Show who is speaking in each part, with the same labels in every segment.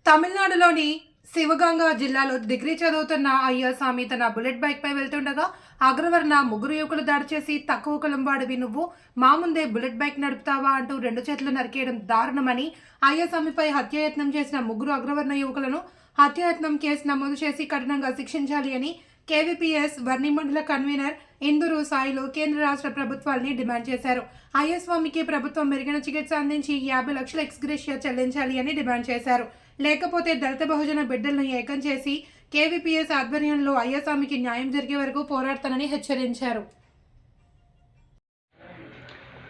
Speaker 1: తమిళనాడులోని శివగంగా జిల్లాలో డిగ్రీ చదువుతున్న అయ్యస్వామి తన బుల్లెట్ బైక్ పై వెళ్తుండగా అగ్రవర్ణ ముగ్గురు యువకులు దాడి చేసి తక్కువ కులం వాడివి నువ్వు మా ముందే బుల్లెట్ బైక్ నడుపుతావా అంటూ రెండు చేతులు నరికేయడం దారుణమని అయ్యస్వామిపై హత్యాయత్నం చేసిన ముగ్గురు అగ్రవర్ణ యువకులను హత్యాయత్నం కేసు నమోదు చేసి కఠినంగా శిక్షించాలి అని కేవీపీఎస్ వర్ణి మండల కన్వీనర్ ఇందూరు సాయిలు కేంద్ర రాష్ట్ర ప్రభుత్వాల్ని డిమాండ్ చేశారు. అయ్యస్వామికి ప్రభుత్వం మెరుగైన చికిత్స అందించి 50 లక్షల ఎక్స్గ్రేషియా చెల్లించాలి అని డిమాండ్ చేశారు. లేకపోతే దళిత బహుజన బిడ్డలను ఏకం చేసి కేవీపీఎస్ ఆధ్వర్యంలో అయ్యస్వామికి న్యాయం జరిగే వరకు పోరాడతానని హెచ్చరించారు.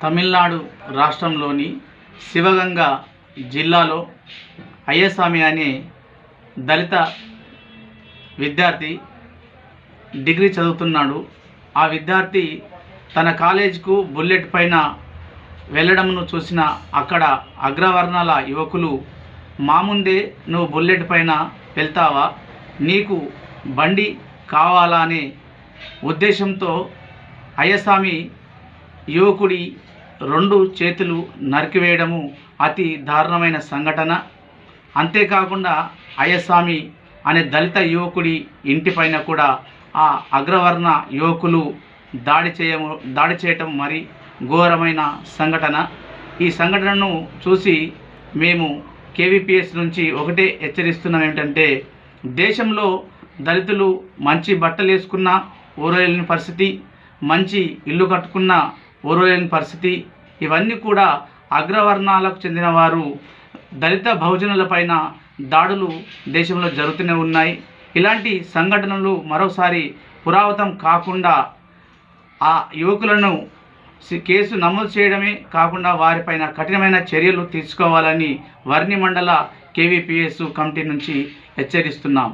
Speaker 2: తమిళనాడు రాష్ట్రంలోని శివగంగా జిల్లాలో అయ్యస్వామి అనే దళిత విద్యార్థి డిగ్రీ చదువుతున్నాడు. ఆ విద్యార్థి తన కాలేజీకు బుల్లెట్ పైన వెళ్ళడంను చూసిన అక్కడ అగ్రవర్ణాల యువకులు మా ముందే నువ్వు బుల్లెట్ పైన వెళ్తావా, నీకు బండి కావాలా అనే ఉద్దేశంతో అయ్యస్వామి యువకుడి 2 చేతులు నరికివేయడము అతి దారుణమైన సంఘటన. అంతేకాకుండా అయ్యస్వామి అనే దళిత యువకుడి ఇంటిపైన కూడా ఆ అగ్రవర్ణ యువకులు దాడి చేయటం మరి ఘోరమైన సంఘటన. ఈ సంఘటనను చూసి మేము కేవీపీఎస్ నుంచి ఒకటే హెచ్చరిస్తున్నాం ఏమిటంటే, దేశంలో దళితులు మంచి బట్టలు వేసుకున్న ఓరోలేని పరిస్థితి, మంచి ఇల్లు కట్టుకున్న ఓరోలేని పరిస్థితి, ఇవన్నీ కూడా అగ్రవర్ణాలకు చెందిన వారు దళిత బహుజనులపైన దాడులు దేశంలో జరుగుతూనే ఉన్నాయి. ఇలాంటి సంఘటనలు మరోసారి పురావృతం కాకుండా ఆ యువకులను కేసు నమోదు చేయడమే కాకుండా వారిపైన కఠినమైన చర్యలు తీసుకోవాలని వర్ణి మండల కేవీపీఎస్ కమిటీ నుంచి హెచ్చరిస్తున్నాం.